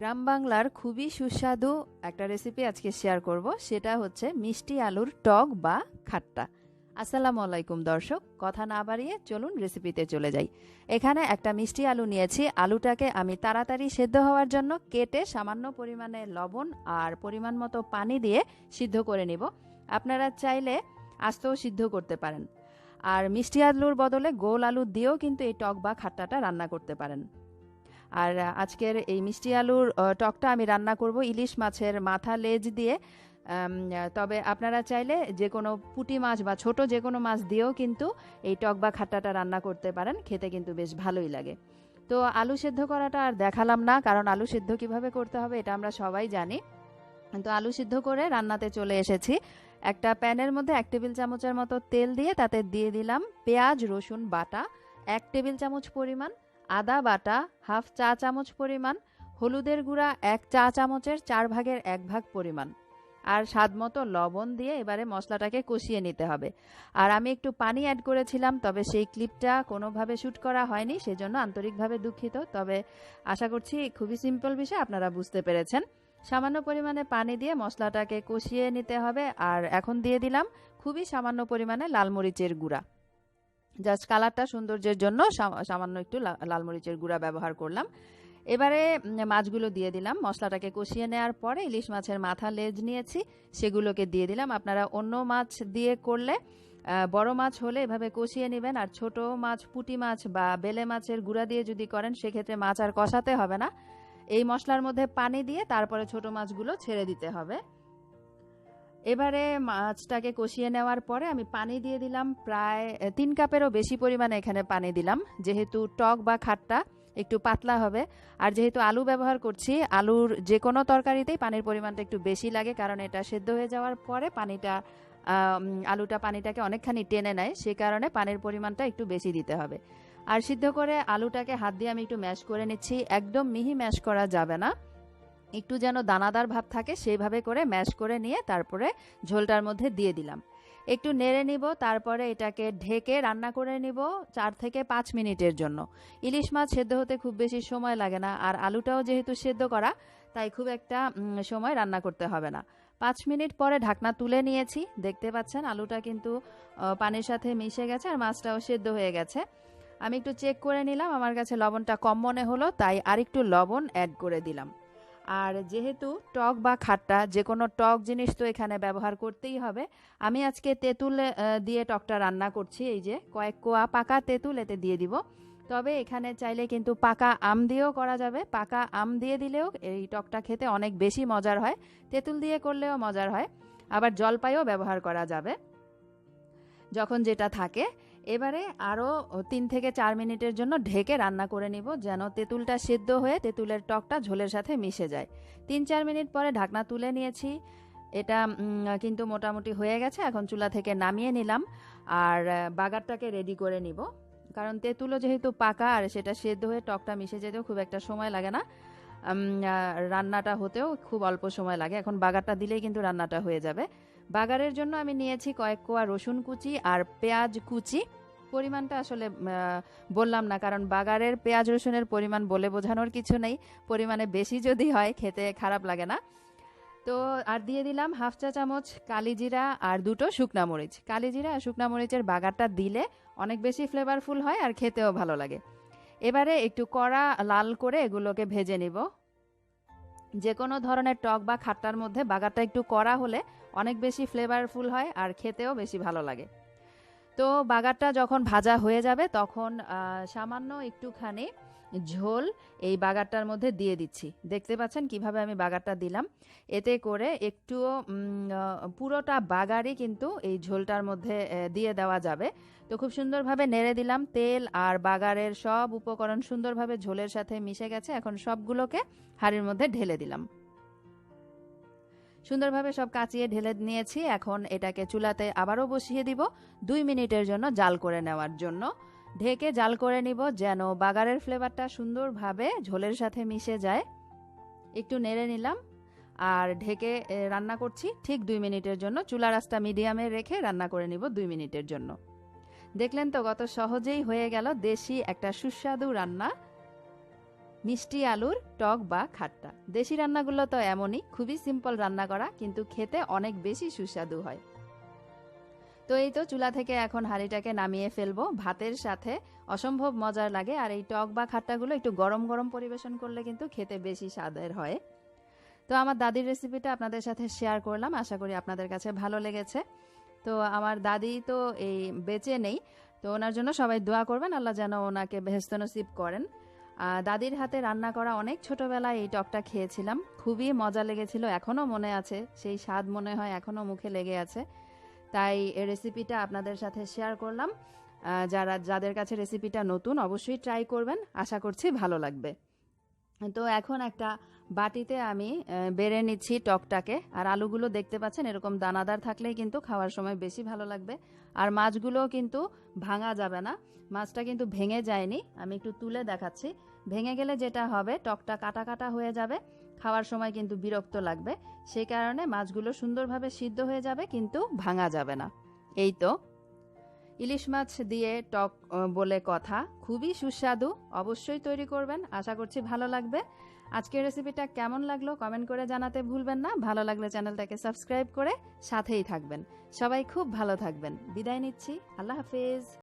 গ্রাম বাংলার খুবই সুস্বাদু একটা রেসিপি আজকে শেয়ার করব। সেটা হচ্ছে মিষ্টি আলুর টক বা খাট্টা। আসসালামু আলাইকুম দর্শক, কথা না বাড়িয়ে চলুন রেসিপিতে চলে যাই। এখানে একটা মিষ্টি আলু নিয়েছি। আলুটাকে আমি তাড়াতাড়ি সেদ্ধ হওয়ার জন্য কেটে সামান্য পরিমাণে লবণ আর পরিমাণ মতো পানি দিয়ে সিদ্ধ করে নিব। আপনারা চাইলে আস্তেও সিদ্ধ করতে পারেন, আর মিষ্টি আলুর বদলে গোল আলু দিয়েও কিন্তু এই টক বা খাট্টাটা রান্না করতে পারেন। আর আজকের এই মিষ্টি আলুর টকটা আমি রান্না করব ইলিশ মাছের মাথা লেজ দিয়ে। তবে আপনারা চাইলে যে কোনো পুঁটি মাছ বা ছোট যে কোনো মাছ দিয়েও কিন্তু এই টক বা খাট্টাটা রান্না করতে পারেন, খেতে কিন্তু বেশ ভালোই লাগে। তো আলু সেদ্ধ করাটা আর দেখালাম না, কারণ আলু সেদ্ধ কিভাবে করতে হবে এটা আমরা সবাই জানি। তো আলু সিদ্ধ করে রান্নাতে চলে এসেছি। একটা প্যানের মধ্যে 1 টেবিল চামচের মতো তেল দিয়ে তাতে দিয়ে দিলাম পেঁয়াজ রসুন বাটা 1 টেবিল চামচ পরিমাণ, আদা বাটা হাফ চা চামচ পরিমাণ, হলুদের গুঁড়া 1 চা চামচের 4 ভাগের 1 ভাগ পরিমাণ, আর স্বাদ মতো লবণ দিয়ে এবারে মশলাটাকে কষিয়ে নিতে হবে। আর আমি একটু পানি অ্যাড করেছিলাম, তবে সেই ক্লিপটা কোনোভাবে শ্যুট করা হয়নি, সেজন্য আন্তরিকভাবে দুঃখিত। তবে আশা করছি খুবই সিম্পল বিষয় আপনারা বুঝতে পেরেছেন। সামান্য পরিমাণে পানি দিয়ে মশলাটাকে কষিয়ে নিতে হবে। আর এখন দিয়ে দিলাম খুবই সামান্য পরিমাণে লাল মরিচের গুঁড়া, জাস্ট কালারটা সৌন্দর্যের জন্য সামান্য একটু লাল মরিচের গুঁড়া ব্যবহার করলাম। এবারে মাছগুলো দিয়ে দিলাম। মশলাটাকে কষিয়ে নেওয়ার পরে ইলিশ মাছের মাথা লেজ নিয়েছি, সেগুলোকে দিয়ে দিলাম। আপনারা অন্য মাছ দিয়ে করলে, বড় মাছ হলে এভাবে কষিয়ে নেবেন, আর ছোট মাছ পুঁটি মাছ বা বেলে মাছের গুঁড়া দিয়ে যদি করেন সেক্ষেত্রে মাছ আর কষাতে হবে না। এই মশলার মধ্যে পানি দিয়ে তারপরে ছোট মাছগুলো ছেড়ে দিতে হবে। এবারে মাছটাকে কষিয়ে নেওয়ার পরে আমি পানি দিয়ে দিলাম, প্রায় 3 কাপেরও বেশি পরিমাণে এখানে পানি দিলাম, যেহেতু টক বা খাট্টা একটু পাতলা হবে। আর যেহেতু আলু ব্যবহার করছি, আলুর যে কোনো তরকারিতেই পানির পরিমাণটা একটু বেশি লাগে, কারণ এটা সেদ্ধ হয়ে যাওয়ার পরে আলুটা পানিটাকে অনেকখানি টেনে নেয়, সে কারণে পানির পরিমাণটা একটু বেশি দিতে হবে। আর সিদ্ধ করে আলুটাকে হাত দিয়ে আমি একটু ম্যাশ করে নিচ্ছি। একদম মিহি ম্যাশ করা যাবে না, একটু যেন দানাদার ভাব থাকে সেইভাবে করে ম্যাশ করে নিয়ে তারপরে ঝোলটার মধ্যে দিয়ে দিলাম। একটু নেড়ে নিব, তারপরে এটাকে ঢেকে রান্না করে নিব 4 থেকে 5 মিনিটের জন্য। ইলিশ মাছ সেদ্ধ হতে খুব বেশি সময় লাগে না, আর আলুটাও যেহেতু সেদ্ধ করা, তাই খুব একটা সময় রান্না করতে হবে না। 5 মিনিট পরে ঢাকনা তুলে নিয়েছি। দেখতে পাচ্ছেন আলুটা কিন্তু পানির সাথে মিশে গেছে, আর মাছটাও সেদ্ধ হয়ে গেছে। আমি একটু চেক করে নিলাম, আমার কাছে লবণটা কম মনে হলো, তাই আরেকটু লবণ অ্যাড করে দিলাম। আর যেহেতু টক বা খাট্টা যে কোনো টক জিনিস তো এখানে ব্যবহার করতেই হবে। আমি আজকে তেঁতুল দিয়ে টকটা রান্না করছি। এই যে কয়েক কোয়া পাকা তেঁতুল এতে দিয়ে দিব। তবে এখানে চাইলে কিন্তু পাকা আম দিয়েও করা যাবে। পাকা আম দিয়ে দিলেও এই টকটা খেতে অনেক বেশি মজার হয়, তেঁতুল দিয়ে করলেও মজার হয়। আবার জলপাইও ব্যবহার করা যাবে যখন যেটা থাকে। এবারে আরও 3 থেকে 4 মিনিটের জন্য ঢেকে রান্না করে নিব, যেন তেঁতুলটা সেদ্ধ হয়ে তেঁতুলের টকটা ঝোলের সাথে মিশে যায়। 3-4 মিনিট পরে ঢাকনা তুলে নিয়েছি। এটা কিন্তু মোটামুটি হয়ে গেছে। এখন চুলা থেকে নামিয়ে নিলাম, আর বাগারটাকে রেডি করে নিব। কারণ তেঁতুলও যেহেতু পাকা, আর সেটা সেদ্ধ হয়ে টকটা মিশে যেতেও খুব একটা সময় লাগে না, রান্নাটা হতেও খুব অল্প সময় লাগে। এখন বাগারটা দিলেই কিন্তু রান্নাটা হয়ে যাবে। বাগারের জন্য আমি নিয়েছি কয়েক কোয়া রসুন কুচি আর পেঁয়াজ কুচি। পরিমাণটা আসলে বললাম না, কারণ বাগারের পেঁয়াজ রসুনের পরিমাণ বলে বোঝানোর কিছু নেই। পরিমাণে বেশি যদি হয় খেতে খারাপ লাগে না। তো আর দিয়ে দিলাম হাফ চা চামচ কালিজিরা আর 2টো শুকনা মরিচ। কালিজিরা আর শুকনা মরিচের বাগারটা দিলে অনেক বেশি ফ্লেভারফুল হয়, আর খেতেও ভালো লাগে। এবারে একটু কড়া লাল করে এগুলোকে ভেজে নিব। যে কোনো ধরনের টক বা খাট্টার মধ্যে বাগারটা একটু কড়া হলে অনেক বেশি ফ্লেভারফুল হয়, আর খেতেও বেশি ভালো লাগে। তো বাগারটা যখন ভাজা হয়ে যাবে তখন সামান্য একটুখানি ঝোল এই বাগারটার মধ্যে দিয়ে দিচ্ছি। দেখতে পাচ্ছেন কিভাবে আমি বাগারটা দিলাম। এতে করে একটুও পুরোটা বাগারই কিন্তু এই ঝোলটার মধ্যে দিয়ে দেওয়া যাবে। তো খুব সুন্দরভাবে নেড়ে দিলাম। তেল আর বাগারের সব উপকরণ সুন্দরভাবে ঝোলের সাথে মিশে গেছে। এখন সবগুলোকে হাঁড়ির মধ্যে ঢেলে দিলাম। সুন্দরভাবে সব কাচিয়ে ঢেলে নিয়েছি। এখন এটাকে চুলাতে আবারও বসিয়ে দিব 2 মিনিটের জন্য জাল করে নেওয়ার জন্য। ঢেকে জাল করে নিব যেন বাগারের ফ্লেভারটা সুন্দরভাবে ঝোলের সাথে মিশে যায়। একটু নেড়ে নিলাম, আর ঢেকে রান্না করছি ঠিক 2 মিনিটের জন্য। চুলার আঁচটা মিডিয়ামে রেখে রান্না করে নিব 2 মিনিটের জন্য। দেখলেন তো কত সহজেই হয়ে গেল দেশি একটা সুস্বাদু রান্না। মিষ্টি আলুর টক বা খাট্টা। দেশি রান্নাগুলো তো এমনই, খুবই সিম্পল রান্না করা, কিন্তু খেতে অনেক বেশি সুস্বাদু হয়। তো এই তো চুলা থেকে এখন হাঁড়িটাকে নামিয়ে ফেলবো। ভাতের সাথে অসম্ভব মজার লাগে, আর এই টক বা খাট্টাগুলো একটু গরম গরম পরিবেশন করলে কিন্তু খেতে বেশি স্বাদের হয়। তো আমার দাদির রেসিপিটা আপনাদের সাথে শেয়ার করলাম, আশা করি আপনাদের কাছে ভালো লেগেছে। তো আমার দাদি তো এই বেঁচে নেই, তো ওনার জন্য সবাই দোয়া করবেন, আল্লাহ যেন ওনাকে বেহেশত নসিব করেন। দাদির হাতে রান্না করা অনেক ছোটবেলায় এই টকটা খেয়েছিলাম, খুবই মজা লেগেছিল, এখনও মনে আছে, সেই স্বাদ মনে হয় এখনও মুখে লেগে আছে। তাই এই রেসিপিটা আপনাদের সাথে শেয়ার করলাম। যাদের কাছে রেসিপিটা নতুন অবশ্যই ট্রাই করবেন, আশা করছি ভালো লাগবে। তো এখন একটা বাটিতে আমি বেড়ে নিচ্ছি টকটাকে। আর আলুগুলো দেখতে পাচ্ছেন এরকম দানাদার থাকলেই কিন্তু খাওয়ার সময় বেশি ভালো লাগবে। আর মাছগুলো কিন্তু ভাঙা যাবে না, মাছটা কিন্তু ভেঙে যায়নি, আমি একটু তুলে দেখাচ্ছি। ভেঙে গেলে যেটা হবে, টকটা কাটা কাটা হয়ে যাবে, খাওয়ার সময় কিন্তু বিরক্ত লাগবে। সেই কারণে মাছগুলো সুন্দরভাবে সিদ্ধ হয়ে যাবে, কিন্তু ভাঙা যাবে না। এই তো ইলিশ মাছ দিয়ে টক বলে কথা, খুবই সুস্বাদু, অবশ্যই তৈরি করবেন, আশা করছি ভালো লাগবে। আজকের রেসিপিটা কেমন লাগলো কমেন্ট করে জানাতে ভুলবেন না। ভালো লাগলে চ্যানেলটাকে সাবস্ক্রাইব করে সাথেই থাকবেন। সবাই খুব ভালো থাকবেন, বিদায় নিচ্ছি, আল্লাহ হাফেজ।